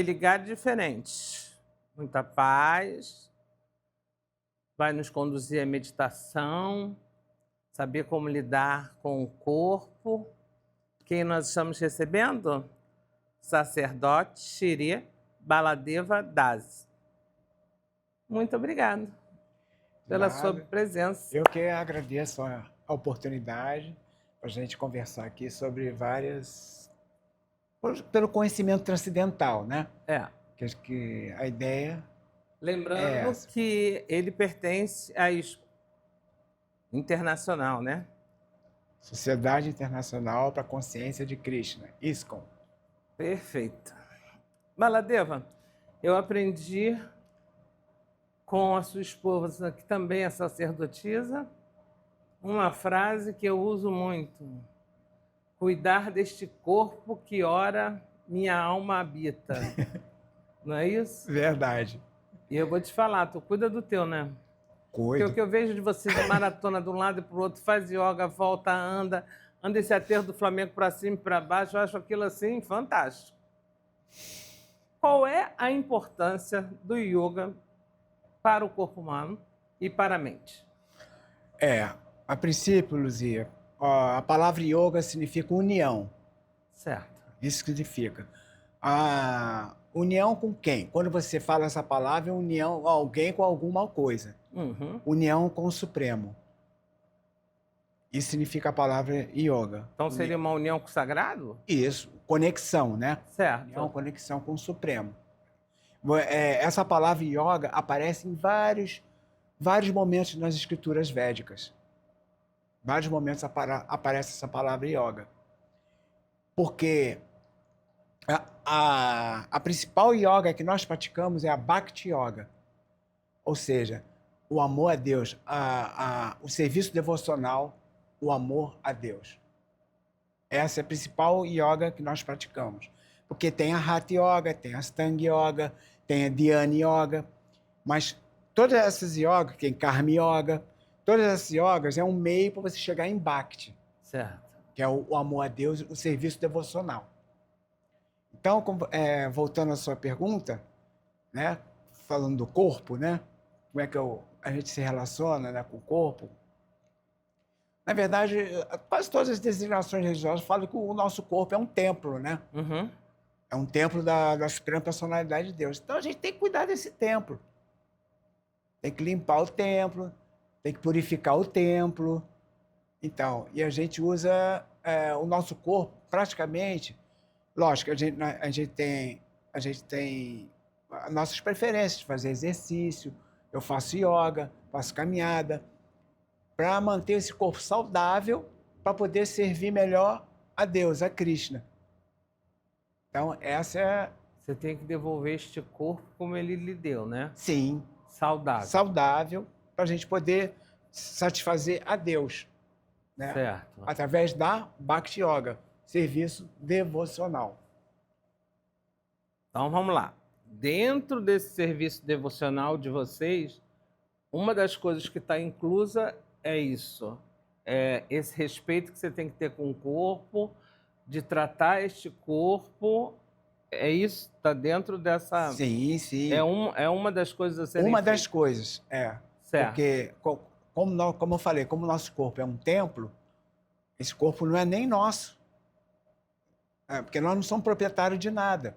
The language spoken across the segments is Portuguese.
me ligar diferente. Muita paz, vai nos conduzir à meditação, saber como lidar com o corpo. Quem nós estamos recebendo? Sacerdote Shri Baladeva Das. Muito obrigado pela sua Nada. presença. Eu que agradeço a oportunidade para a gente conversar aqui sobre pelo conhecimento transcendental, né? Que a ideia é Lembrando essa. que ele pertence à internacional, né? Sociedade Internacional para a Consciência de Krishna, ISKCON. Perfeito. Baladeva, eu aprendi com a sua esposa, que também é sacerdotisa, uma frase que eu uso muito: cuidar deste corpo que ora minha alma habita. Não é isso? Verdade. E eu vou te falar, tu cuida do teu, né? Porque Cuido. o que eu vejo de você de maratona de um lado e para o outro, faz yoga, volta, anda esse aterro do Flamengo para cima e para baixo, eu acho aquilo assim fantástico. Qual é a importância do yoga para o corpo humano e para a mente? A princípio, Luzia, a palavra yoga significa união. Certo. Isso significa. A união com quem? Quando você fala essa palavra, é união alguém com alguma coisa. União com o Supremo. Isso significa a palavra yoga. Então seria uma união com o sagrado? Isso, conexão, né? Certo. União, conexão com o Supremo. Essa palavra yoga aparece em vários momentos nas escrituras védicas. Vários momentos aparece essa palavra yoga. Porque a principal yoga que nós praticamos é a Bhakti Yoga. Ou seja, o amor a Deus, o serviço devocional, o amor a Deus. Essa é a principal yoga que nós praticamos. Porque tem a Hatha Yoga, tem a Astanga Yoga, tem a Dhyana Yoga, mas todas essas yogas, tem Karma Yoga, todas essas yogas é um meio para você chegar em Bhakti. Certo. Que é o amor a Deus, o serviço devocional. Então, voltando à sua pergunta, né, falando do corpo, né, como é que a gente se relaciona, né, com o corpo. Na verdade, quase todas as designações religiosas falam que o nosso corpo é um templo, né? É um templo da Suprema Personalidade de Deus. Então, a gente tem que cuidar desse templo. Tem que limpar o templo, tem que purificar o templo. Então, e a gente usa o nosso corpo praticamente. Lógico, a gente tem as nossas preferências de fazer exercício. Eu faço yoga, faço caminhada, para manter esse corpo saudável, para poder servir melhor a Deus, a Krishna. Então, essa é... Você tem que devolver este corpo como ele lhe deu, né? Sim. Saudável. Saudável, para a gente poder satisfazer a Deus. Né? Certo. Através da Bhakti Yoga, serviço devocional. Então, vamos lá. Dentro desse serviço devocional de vocês, uma das coisas que está inclusa é isso. É esse respeito que você tem que ter com o corpo, de tratar este corpo. É isso? Está dentro dessa... Sim, sim. É uma das coisas a serem Uma feitas. das coisas, Certo. Porque, como eu falei, como o nosso corpo é um templo, esse corpo não é nem nosso. Porque nós não somos proprietários de nada.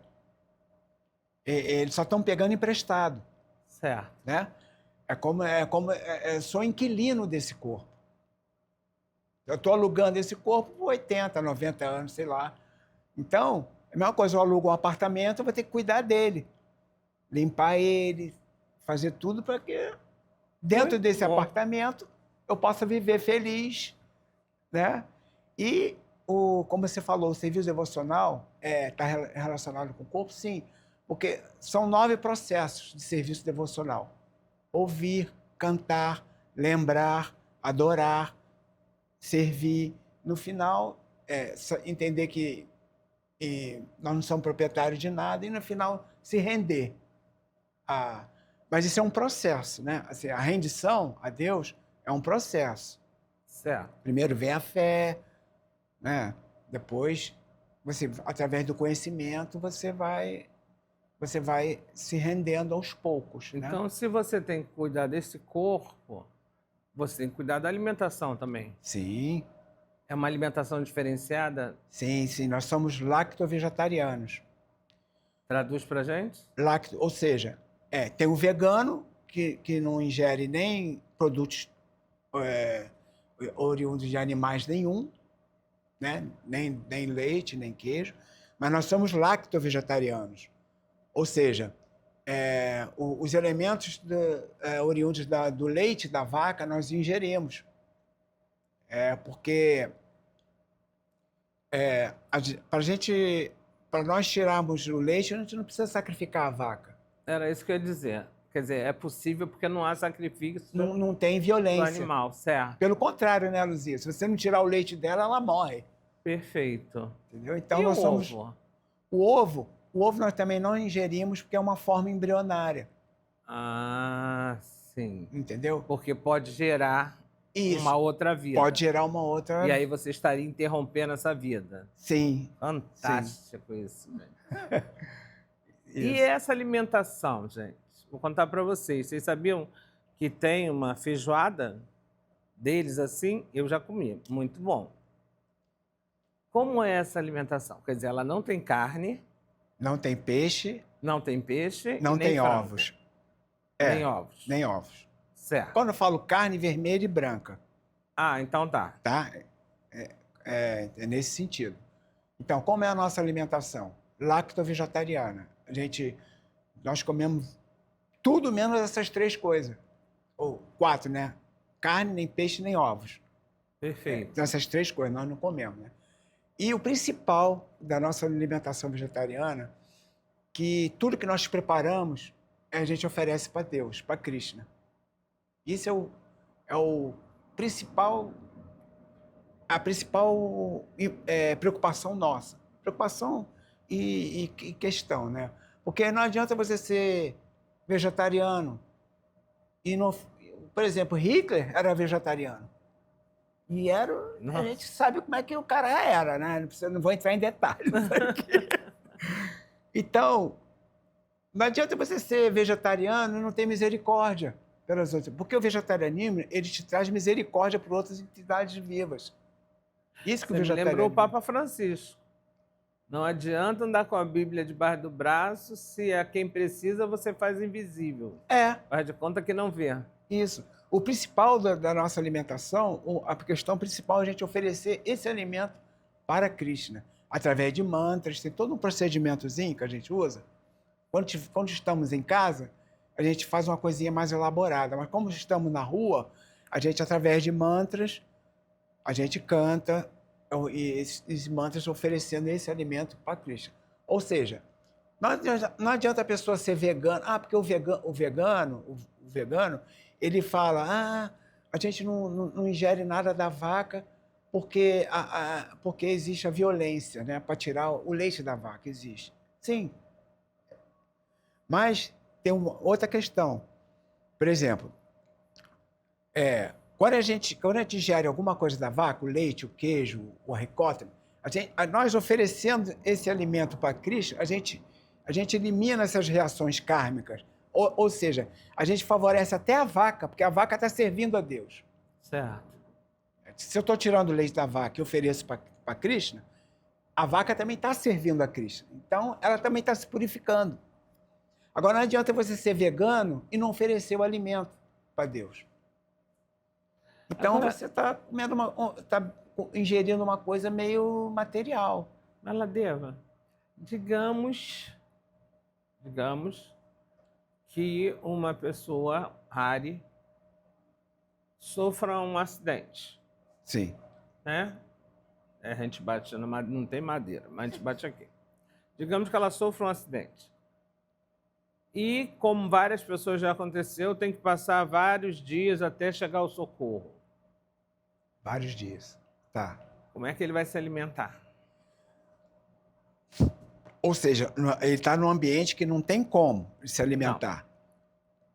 Eles só estão pegando emprestado. Certo. Né? Sou inquilino desse corpo. Eu estou alugando esse corpo por 80, 90 anos, sei lá. Então, é a mesma coisa, eu alugo um apartamento, eu vou ter que cuidar dele. Limpar ele, fazer tudo para que dentro desse apartamento eu possa viver feliz. Né? E, como você falou, o serviço devocional está relacionado com o corpo? Sim, porque são 9 processos de serviço devocional. Ouvir, cantar, lembrar, adorar, servir. No final, entender que nós não somos proprietários de nada e, no final, se render. Mas isso é um processo, né? Assim, a rendição a Deus é um processo. Certo. Primeiro vem a fé, né? Depois, através do conhecimento, você vai você vai se rendendo aos poucos, né? Então, se você tem que cuidar desse corpo, você tem que cuidar da alimentação também. Sim, É uma alimentação diferenciada? sim, sim. Nós somos lacto-vegetarianos. Traduz pra gente? Ou seja, tem o vegano que não ingere nem produtos é, oriundos de animais nenhum, né? Nem leite, nem queijo, mas nós somos lacto-vegetarianos. Ou seja, os elementos oriundos do leite da vaca nós ingerimos. Porque para nós tirarmos o leite, a gente não precisa sacrificar a vaca. Era isso que eu ia dizer. Quer dizer, é possível porque não há sacrifício Não tem do violência. animal, certo? Pelo contrário, né, Luzia? Se você não tirar o leite dela, ela morre. Perfeito. Entendeu? Então E nós o somos. ovo? O ovo nós também não ingerimos porque é uma forma embrionária. Ah, sim. Entendeu? Porque pode gerar Isso. uma outra vida. Pode gerar uma outra. E aí você estaria interrompendo essa vida. Sim. Fantástico isso, gente. Isso. E essa alimentação, gente? Vou contar para vocês. Vocês sabiam que tem uma feijoada deles assim? Eu já comi. Muito bom. Como é essa alimentação? Quer dizer, ela não tem carne, Não tem peixe, não tem peixe não e nem tem frango. ovos. Nem ovos. Nem ovos. Certo. Quando eu falo carne vermelha e branca, Ah, então tá. tá? É nesse sentido. Então, como é a nossa alimentação? Lacto-vegetariana. Nós comemos tudo menos essas 3 coisas. Ou 4, né? Carne, nem peixe, nem ovos. Perfeito. Então, essas 3 coisas nós não comemos, né? E o principal da nossa alimentação vegetariana, que tudo que nós preparamos, a gente oferece para Deus, para Krishna. Isso é o principal, a principal preocupação nossa. Preocupação e questão, né? Porque não adianta você ser vegetariano e não... Por exemplo, Hitler era vegetariano. E a gente sabe como é que o cara era, né? Não vou entrar em detalhes aqui. Então, não adianta você ser vegetariano e não ter misericórdia pelas outras. Porque o vegetarianismo, ele te traz misericórdia por outras entidades vivas. Isso que Você o me lembrou vegetarianismo... o Papa Francisco. Não adianta andar com a Bíblia debaixo do braço se a quem precisa você faz invisível. Faz de conta que não vê. Isso. O principal da nossa alimentação, a questão principal é a gente oferecer esse alimento para Krishna, através de mantras, tem todo um procedimentozinho que a gente usa. Quando estamos em casa, a gente faz uma coisinha mais elaborada, mas como estamos na rua, a gente, através de mantras, a gente canta e esses mantras oferecendo esse alimento para Krishna. Ou seja, não adianta a pessoa ser vegana, porque o vegano, ele fala, a gente não ingere nada da vaca porque existe a violência, né? Para tirar o leite da vaca, existe. Sim. Mas tem uma outra questão. Por exemplo, quando a gente ingere alguma coisa da vaca, o leite, o queijo, o ricota, nós oferecendo esse alimento para Cristo, a gente elimina essas reações kármicas. Ou seja, a gente favorece até a vaca, porque a vaca está servindo a Deus. Certo. Se eu estou tirando o leite da vaca e ofereço para Krishna, a vaca também está servindo a Krishna. Então, ela também está se purificando. Agora, não adianta você ser vegano e não oferecer o alimento para Deus. Então, você está ingerindo uma coisa meio material. Maladeva, digamos que uma pessoa, Hari, sofra um acidente. Sim. Né? A gente bate, não tem madeira, mas a gente bate aqui. Digamos que ela sofra um acidente. E, como várias pessoas já aconteceu, tem que passar vários dias até chegar ao socorro. Vários dias. Tá. Como é que ele vai se alimentar? Ou seja, ele está num ambiente que não tem como se alimentar. Não.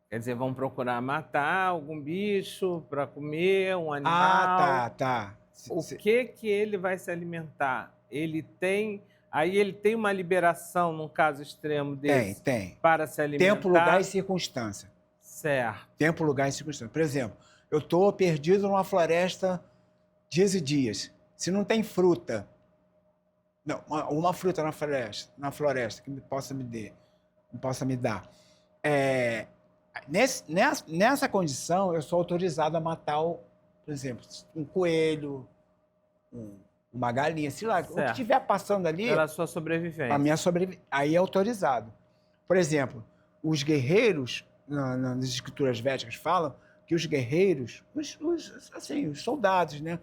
Quer dizer, vão procurar matar algum bicho para comer, um animal. Tá. O que ele vai se alimentar? Ele tem Aí ele tem uma liberação, num caso extremo desse, Tem. para se alimentar. Tempo, lugar e circunstância. Certo. Tempo, lugar e circunstância. Por exemplo, eu estou perdido numa floresta dias e dias. Se não tem fruta, não, uma fruta na floresta que possa me dar. Nessa condição, eu sou autorizado a matar, por exemplo, um coelho, uma galinha, sei lá, o que estiver passando ali. Pela sua sobrevivência. A minha sobrevivência. Aí é autorizado. Por exemplo, os guerreiros, nas escrituras védicas, falam que os guerreiros, os soldados, né?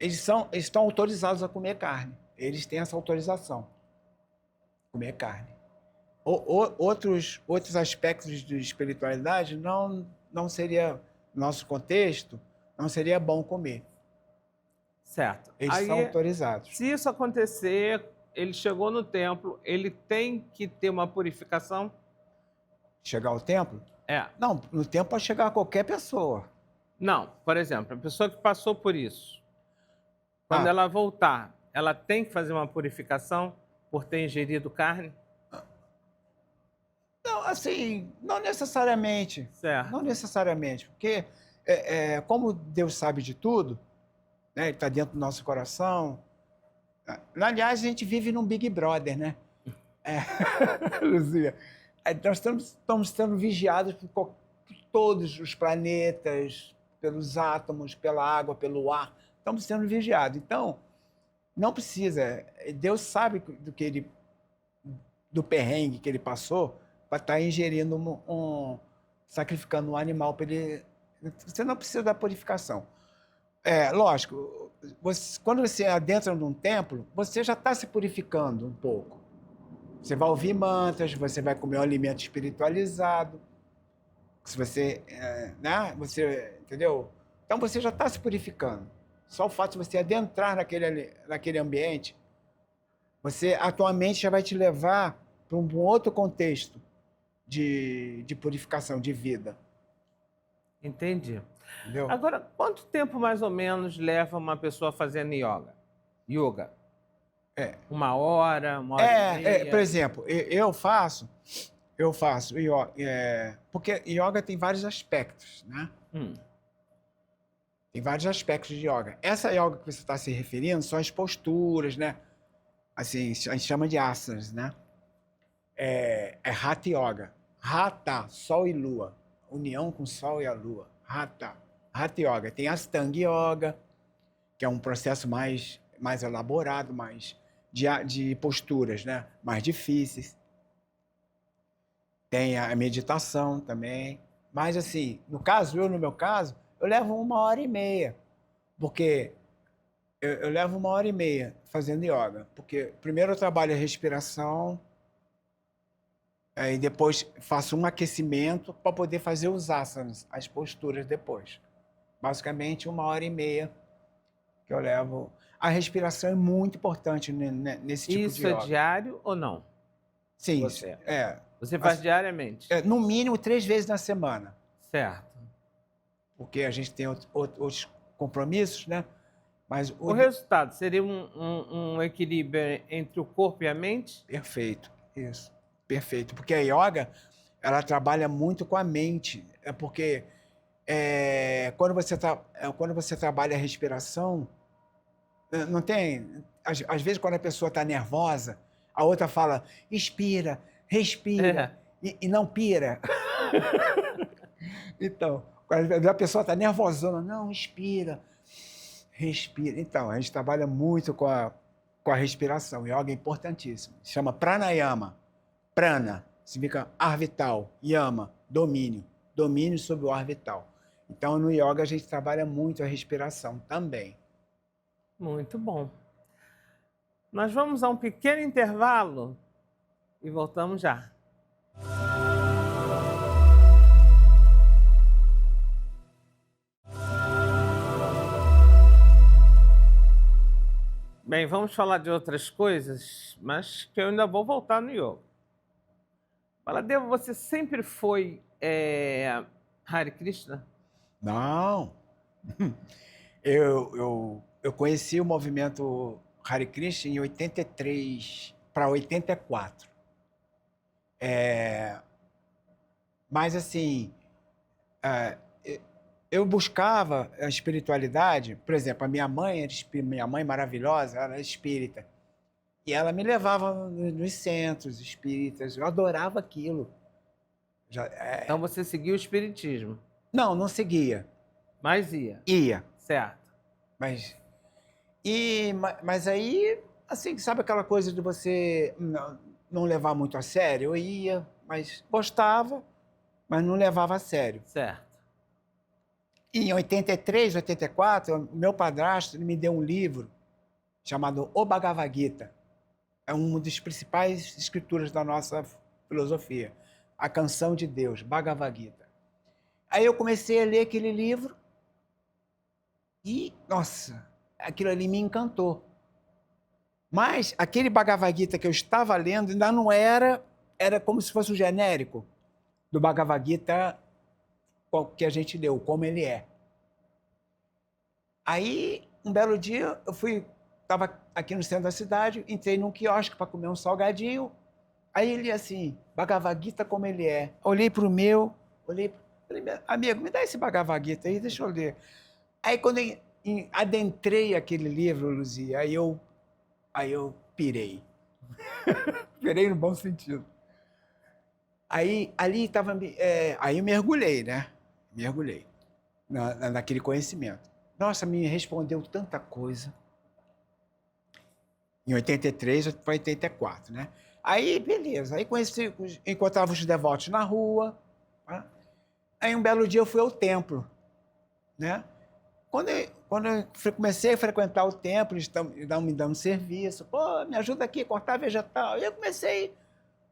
Eles estão autorizados a comer carne. Eles têm essa autorização. Comer carne. Outros aspectos de espiritualidade não seria, no nosso contexto, não seria bom comer. Certo. Eles Aí, são autorizados. Se isso acontecer, ele chegou no templo, ele tem que ter uma purificação? Chegar ao templo? É. Não, no templo pode chegar qualquer pessoa. Não, por exemplo, a pessoa que passou por isso, quando ela voltar, ela tem que fazer uma purificação por ter ingerido carne? Não, assim, não necessariamente. Certo. Não necessariamente, porque como Deus sabe de tudo, né, Ele está dentro do nosso coração. Aliás, a gente vive num Big Brother, né? Luzia, nós estamos sendo vigiados por todos os planetas, pelos átomos, pela água, pelo ar. Estamos sendo vigiados. Então, não precisa. Deus sabe do perrengue que ele passou para estar ingerindo sacrificando um animal para ele. Você não precisa da purificação. Lógico, quando você adentra num templo, você já está se purificando um pouco. Você vai ouvir mantras, você vai comer um alimento espiritualizado. Se você, você, entendeu? Então você já está se purificando. Só o fato de você adentrar naquele ambiente, a tua mente já vai te levar para um outro contexto de purificação, de vida. Entendi. Entendeu? Agora, quanto tempo mais ou menos leva uma pessoa fazendo yoga? 1 hora, 1 hora e meia? Por exemplo, eu faço yoga, porque yoga tem vários aspectos, né? Tem vários aspectos de yoga. Essa yoga que você está se referindo são as posturas, né? Assim, a gente chama de asanas, né? É Hatha Yoga. Hatha, Sol e Lua. União com o Sol e a Lua. Hatha Yoga. Tem Astanga Yoga, que é um processo mais elaborado, mais de posturas, né? Mais difíceis. Tem a meditação também. Mas, assim, no meu caso, eu levo 1h30. Porque eu levo 1h30 fazendo yoga. Porque primeiro eu trabalho a respiração, aí depois faço um aquecimento para poder fazer os asanas, as posturas depois. Basicamente 1h30 que eu levo. A respiração é muito importante nesse tipo de yoga. Isso é diário ou não? Sim. Você faz diariamente? No mínimo 3 vezes na semana. Certo. Porque a gente tem outros compromissos, né? Mas o resultado seria um equilíbrio entre o corpo e a mente? Perfeito, isso. Perfeito. Porque a yoga, ela trabalha muito com a mente. Porque quando você trabalha a respiração, não tem... Às vezes, quando a pessoa está nervosa, a outra fala, expira, respira, e não pira. Então, quando a pessoa está nervosona, não, inspira, respira. Então, a gente trabalha muito com a respiração. Yoga é importantíssimo. Se chama pranayama. Prana significa ar vital. Yama, domínio. Domínio sobre o ar vital. Então, no yoga, a gente trabalha muito a respiração também. Muito bom. Nós vamos a um pequeno intervalo e voltamos já. Bem, vamos falar de outras coisas, mas que eu ainda vou voltar no yoga. Baladev, você sempre foi Hare Krishna? Não. Eu conheci o movimento Hare Krishna em 83 para 84. Mas, assim, eu buscava a espiritualidade. Por exemplo, a minha mãe maravilhosa, ela era espírita. E ela me levava nos centros espíritas. Eu adorava aquilo. Então você seguiu o espiritismo, Não seguia. mas ia, Ia. certo? Mas aí, assim, sabe aquela coisa de você não levar muito a sério? Eu ia, mas gostava, mas não levava a sério. Certo. E em 83, 84, meu padrasto me deu um livro chamado O Bhagavad Gita. É uma das principais escrituras da nossa filosofia. A Canção de Deus, Bhagavad Gita. Aí eu comecei a ler aquele livro e, nossa, aquilo ali me encantou. Mas aquele Bhagavad Gita que eu estava lendo ainda não era como se fosse o genérico do Bhagavad Gita que a gente leu, como ele é. Aí, um belo dia, estava aqui no centro da cidade, entrei num quiosque para comer um salgadinho. Aí ele assim, Bhagavad Gita como ele é. Olhei para o meu, falei, amigo, me dá esse Bhagavad Gita aí, deixa eu ler. Aí quando eu adentrei aquele livro, Luzia, aí eu pirei. Pirei no bom sentido. Aí ali estava, aí eu mergulhei, né? Mergulhei naquele conhecimento. Nossa, me respondeu tanta coisa. Em 83 para 84, né? Aí, beleza. Aí encontrava os devotos na rua. Tá? Aí um belo dia eu fui ao templo, né? Quando eu comecei a frequentar o templo, eles estão me dando serviço. Pô, me ajuda aqui a cortar vegetal. E eu comecei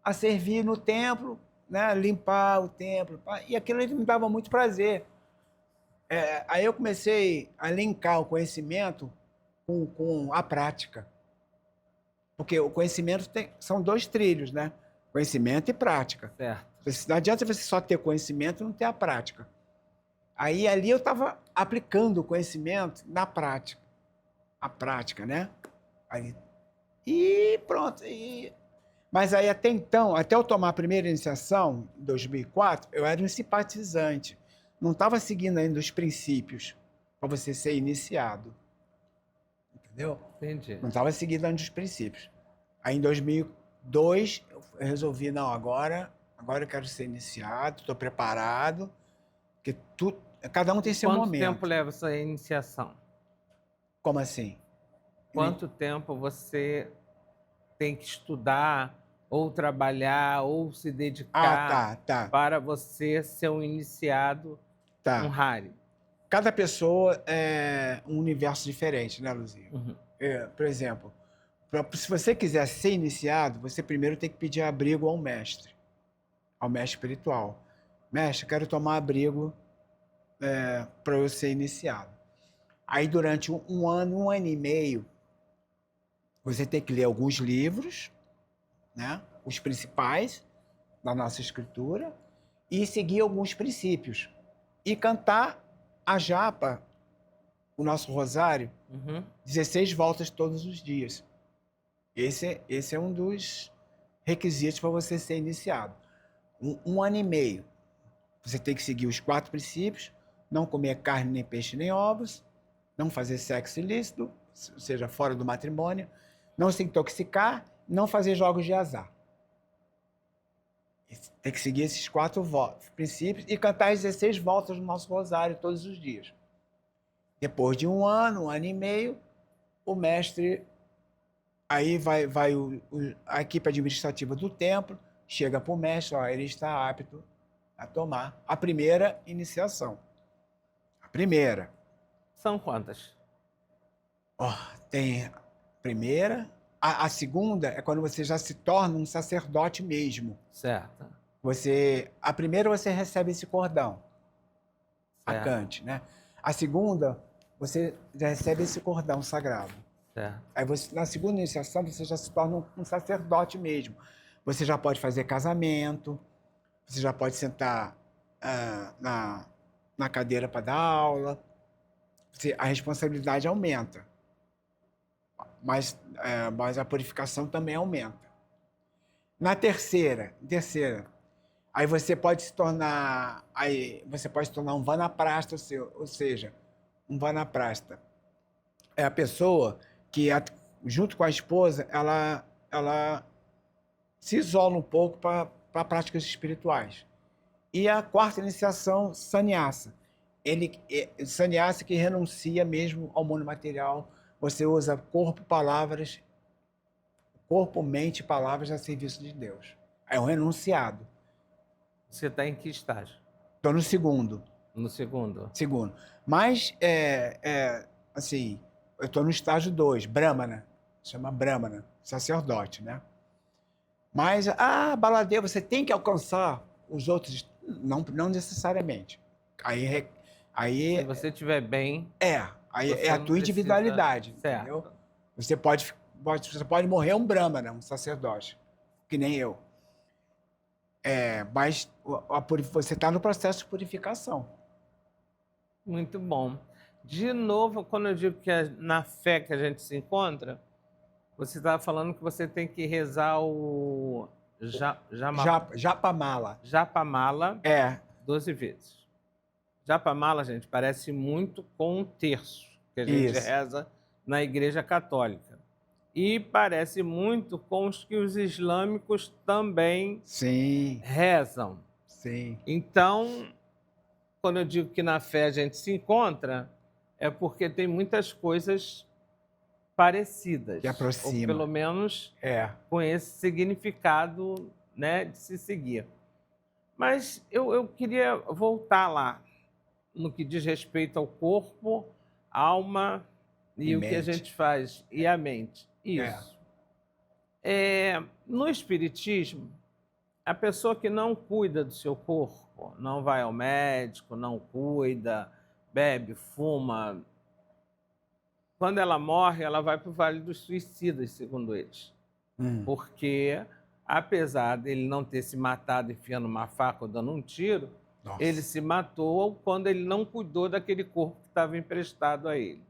a servir no templo, né? Limpar o templo. E aquilo me dava muito prazer. Aí eu comecei a linkar o conhecimento com a prática. Porque o conhecimento são dois trilhos, né? Conhecimento e prática. Certo. Não adianta você só ter conhecimento e não ter a prática. Aí ali eu estava aplicando o conhecimento na prática. A prática, né? E pronto. Mas aí até então, até eu tomar a primeira iniciação, em 2004, eu era um simpatizante. Não estava seguindo ainda os princípios para você ser iniciado. Entendeu? Entendi. Não estava seguindo ainda os princípios. Aí em 2002, eu resolvi, não, agora eu quero ser iniciado, estou preparado, porque cada um tem seu momento. Quanto tempo leva essa iniciação? Como assim? Quanto tempo você tem que estudar, ou trabalhar, ou se dedicar tá. para você ser um iniciado, um Hare? Cada pessoa é um universo diferente, né, Luzia? Uhum. Por exemplo, se você quiser ser iniciado, você primeiro tem que pedir abrigo ao mestre espiritual. Mestre, quero tomar abrigo para eu ser iniciado. Aí, durante um ano e meio, você tem que ler alguns livros, né, os principais da nossa escritura, e seguir alguns princípios. E cantar a japa, o nosso rosário, 16 voltas todos os dias. Esse é um dos requisitos para você ser iniciado. Um ano e meio. Você tem que seguir os 4 princípios: não comer carne, nem peixe, nem ovos, não fazer sexo ilícito, ou seja, fora do matrimônio, não se intoxicar, não fazer jogos de azar. Tem que seguir esses 4 princípios e cantar as 16 voltas do nosso rosário todos os dias. Depois de um ano e meio, o mestre, aí vai a equipe administrativa do templo, chega para o mestre, ele está apto a tomar a primeira iniciação. A primeira. São quantas? Tem a primeira. A segunda é quando você já se torna um sacerdote mesmo. Certo. A primeira você recebe esse cordão, certo. a cante, né? A segunda, você já recebe esse cordão sagrado. Certo. Aí na segunda iniciação você já se torna um sacerdote mesmo. Você já pode fazer casamento, você já pode sentar na cadeira para dar aula, a responsabilidade aumenta. mas a purificação também aumenta. Na terceira, aí você pode se tornar um vanaprasta, ou seja, um vanaprasta é a pessoa que, junto com a esposa, ela se isola um pouco para práticas espirituais. E a quarta iniciação, sannyasa. Sannyasa que renuncia mesmo ao mundo material. Você usa corpo, mente e palavras a serviço de Deus. É um renunciado. Você está em que estágio? Estou no segundo. No segundo? Segundo. Mas, assim, eu estou no estágio 2, Brahmana. Chama Brahmana, sacerdote, né? Mas, baladeiro, você tem que alcançar os outros. Não necessariamente. Se você estiver bem... Aí é a tua individualidade, entendeu? Você pode morrer um Brahmana, um sacerdote, que nem eu. Mas você está no processo de purificação. Muito bom. De novo, quando eu digo que é na fé que a gente se encontra, você estava falando que você tem que rezar o Japamala. Japamala 12 vezes. Japamala, gente, parece muito com um terço que a gente reza na Igreja Católica. E parece muito com os que os islâmicos também rezam. Sim. Então, quando eu digo que na fé a gente se encontra, é porque tem muitas coisas parecidas. Que aproxima. Ou pelo menos com esse significado, né, de se seguir. Mas eu queria voltar lá, no que diz respeito ao corpo, alma e o que a gente faz, e a mente. Isso. No Espiritismo, a pessoa que não cuida do seu corpo, não vai ao médico, não cuida, bebe, fuma, quando ela morre, ela vai para o Vale dos Suicidas, segundo eles. Porque, apesar dele não ter se matado enfiando uma faca ou dando um tiro, ele se matou quando ele não cuidou daquele corpo que estava emprestado a ele.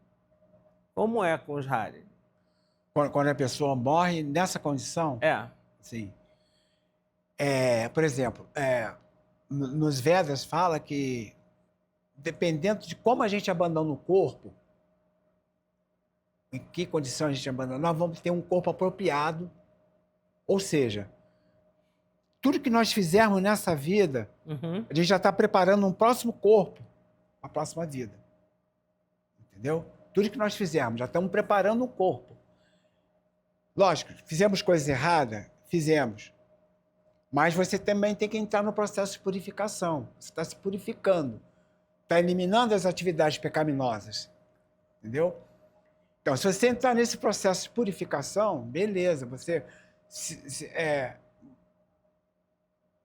Como é com os Hari? Quando a pessoa morre nessa condição? Sim. Por exemplo, nos Vedas fala que, dependendo de como a gente abandona o corpo, em que condição a gente abandona, nós vamos ter um corpo apropriado. Ou seja, tudo que nós fizermos nessa vida, a gente já está preparando um próximo corpo, a próxima vida. Entendeu? Tudo que nós fizermos, já estamos preparando um corpo. Lógico, fizemos coisas erradas? Fizemos. Mas você também tem que entrar no processo de purificação. Você está se purificando. Está eliminando as atividades pecaminosas. Entendeu? Então, se você entrar nesse processo de purificação, beleza,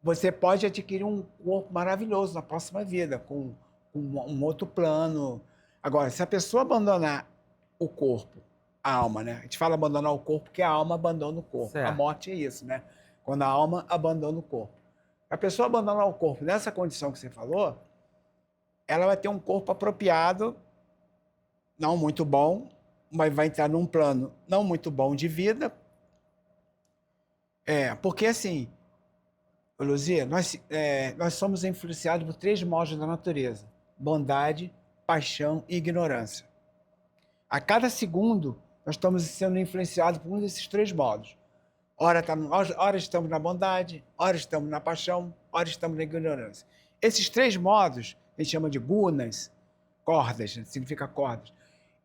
você pode adquirir um corpo maravilhoso na próxima vida, com um outro plano. Agora, se a pessoa abandonar o corpo, a alma, né? A gente fala abandonar o corpo porque a alma abandona o corpo. A morte é isso, né? Quando a alma abandona o corpo. A pessoa abandonar o corpo nessa condição que você falou, ela vai ter um corpo apropriado, não muito bom, mas vai entrar num plano não muito bom de vida. Porque assim, Luzia, nós somos influenciados por 3 modos da natureza: bondade, paixão e ignorância. A cada segundo, nós estamos sendo influenciados por um desses 3 modos. Ora estamos na bondade, ora estamos na paixão, ora estamos na ignorância. Esses 3 modos, a gente chama de gunas, cordas, né? Significa cordas.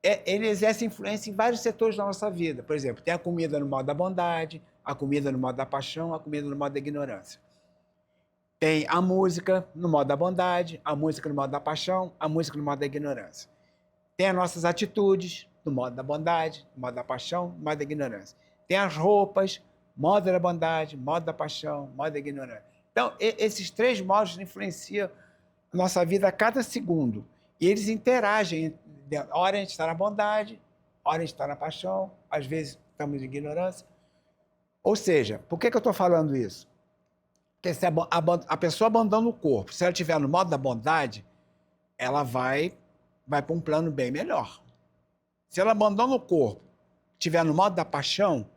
Ele exerce influência em vários setores da nossa vida. Por exemplo, tem a comida no modo da bondade, a comida no modo da paixão, a comida no modo da ignorância. Tem a música no modo da bondade, a música no modo da paixão, a música no modo da ignorância. Tem as nossas atitudes no modo da bondade, no modo da paixão, no modo da ignorância. Tem as roupas, modo da bondade, modo da paixão, modo da ignorância. Então, esses 3 modos influenciam a nossa vida a cada segundo. E eles interagem. Ora a gente está na bondade, ora a gente está na paixão, às vezes estamos em ignorância. Ou seja, por que eu estou falando isso? Porque se a pessoa abandona o corpo, se ela estiver no modo da bondade, ela vai para um plano bem melhor. Se ela abandona o corpo, estiver no modo da paixão,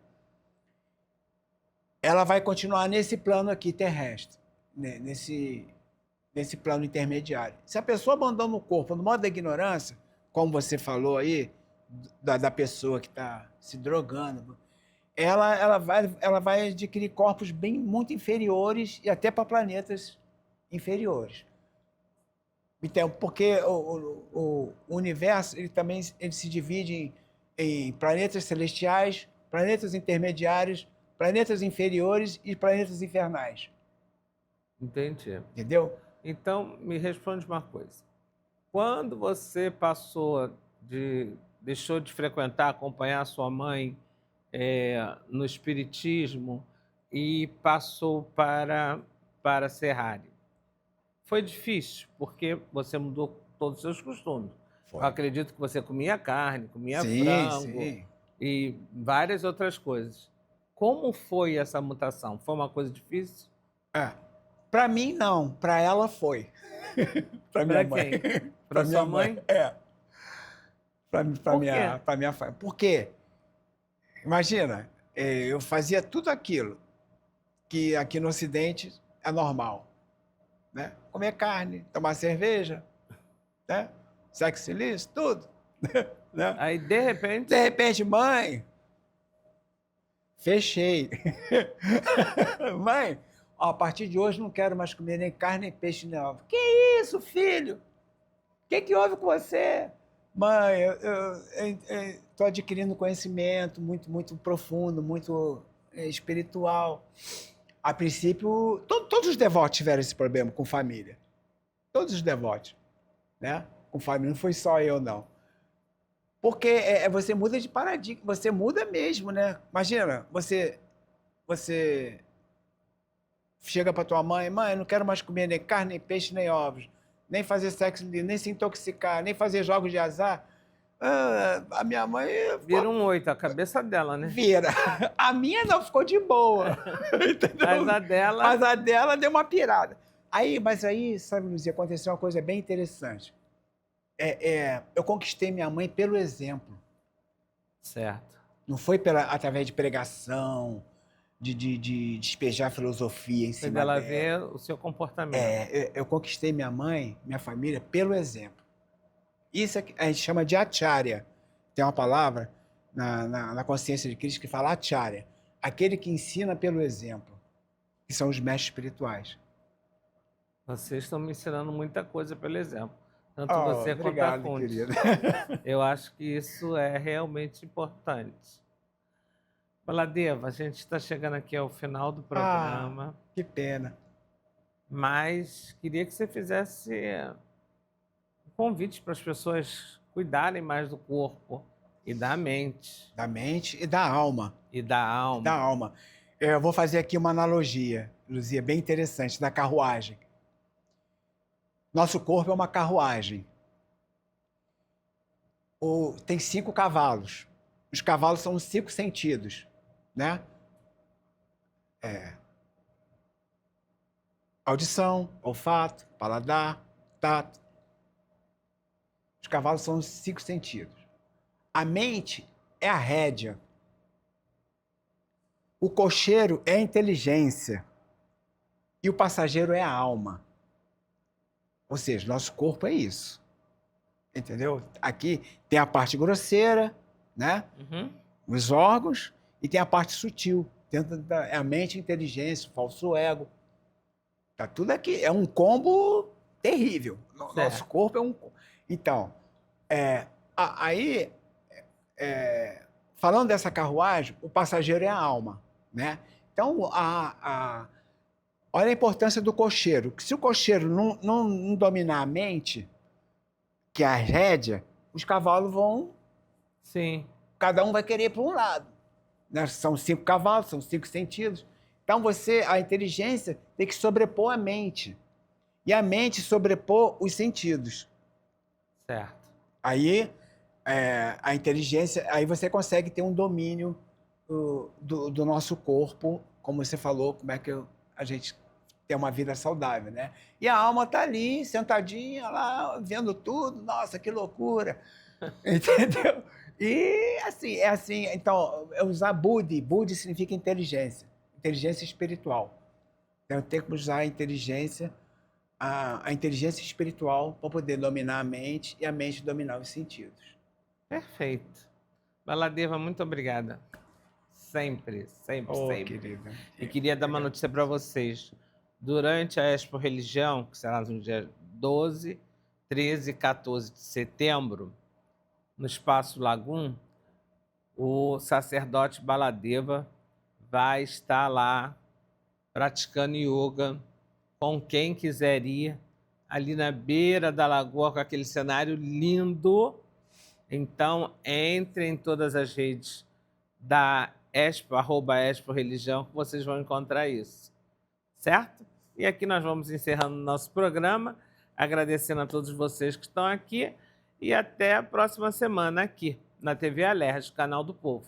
ela vai continuar nesse plano aqui terrestre, nesse plano intermediário. Se a pessoa abandona o corpo no modo da ignorância, como você falou aí, da pessoa que está se drogando, ela vai adquirir corpos muito inferiores e até para planetas inferiores. Então, porque o universo ele se divide em planetas celestiais, planetas intermediários, planetas inferiores e planetas infernais. Entendi. Entendeu? Então, me responde uma coisa. Quando você deixou de frequentar, acompanhar sua mãe no espiritismo e passou para Serrari, foi difícil, porque você mudou todos os seus costumes. Foi. Eu acredito que você comia carne, comia Sim, frango sim. e várias outras coisas. Como foi essa mutação? Foi uma coisa difícil? Para mim, não. Para ela, foi. Para minha mãe. Para sua mãe? É. Para Por minha família. Por quê? Imagina, eu fazia tudo aquilo que aqui no Ocidente é normal. Né? Comer carne, tomar cerveja, né? Sexo ilícito, tudo. Né? Aí, de repente, mãe, fechei. Mãe, a partir de hoje não quero mais comer nem carne, nem peixe, nem ovo. Que isso, filho? O que houve com você? Mãe, eu estou adquirindo conhecimento muito, muito profundo, muito espiritual. A princípio, todos os devotos tiveram esse problema com família. Todos os devotos, né? Com família, não foi só eu, não. Porque você muda de paradigma, você muda mesmo, né? Imagina, você chega para tua mãe, eu não quero mais comer nem carne, nem peixe, nem ovos, nem fazer sexo, nem se intoxicar, nem fazer jogos de azar. A minha mãe... Vira um 8, a cabeça dela, né? Vira. A minha não, ficou de boa. Mas a dela deu uma pirada. Mas aí, sabe, Luzia, aconteceu uma coisa bem interessante. Eu conquistei minha mãe pelo exemplo. Certo. Não foi através de pregação, de despejar filosofia em cima dela. Ela vê o seu comportamento. Eu conquistei minha mãe, minha família, pelo exemplo. Isso a gente chama de acharya. Tem uma palavra na consciência de Cristo que fala acharya. Aquele que ensina pelo exemplo, que são os mestres espirituais. Vocês estão me ensinando muita coisa pelo exemplo. Tanto você obrigado, quanto a Fonte. Querido. Eu acho que isso é realmente importante. Baladeva, a gente está chegando aqui ao final do programa. Que pena. Mas queria que você fizesse convite para as pessoas cuidarem mais do corpo e da mente. Da mente e da alma. E da alma. Da alma. Eu vou fazer aqui uma analogia, Luzia, bem interessante, da carruagem. Nosso corpo é uma carruagem. Tem 5 cavalos. Os cavalos são os 5 sentidos, né? Audição, olfato, paladar, tato. Os cavalos são os 5 sentidos. A mente é a rédea. O cocheiro é a inteligência. E o passageiro é a alma. Ou seja, nosso corpo é isso. Entendeu? Aqui tem a parte grosseira, né? Uhum. Os órgãos, e tem a parte sutil. É a mente, a inteligência, o falso ego. Tá tudo aqui. É um combo terrível. Nosso corpo é um... Então, falando dessa carruagem, o passageiro é a alma, né? Então, olha a importância do cocheiro. Se o cocheiro não dominar a mente, que é a rédea, os cavalos vão... Sim. Cada um vai querer ir para um lado. Né? São 5 cavalos, são 5 sentidos. Então, a inteligência tem que sobrepor a mente. E a mente sobrepor os sentidos. Certo. Aí, a inteligência... Aí você consegue ter um domínio do nosso corpo, como você falou, como é que a gente tem uma vida saudável, né? E a alma está ali, sentadinha lá, vendo tudo. Nossa, que loucura! Entendeu? E assim, então, eu usar Budi. Budi significa inteligência espiritual. Então, eu tenho que usar a inteligência espiritual para poder dominar a mente e a mente dominar os sentidos. Perfeito. Baladeva, muito obrigada. Sempre, sempre, sempre. Querida. E queria dar uma notícia para vocês. Durante a Expo Religião, que será no dia 12, 13 e 14 de setembro, no Espaço Lagum, o sacerdote Baladeva vai estar lá praticando yoga com quem quiser ir, ali na beira da lagoa, com aquele cenário lindo. Então, entre em todas as redes da Expo, @Expo Religião, que vocês vão encontrar isso. Certo? E aqui nós vamos encerrando o nosso programa, agradecendo a todos vocês que estão aqui e até a próxima semana aqui na TV Alerj, canal do Povo.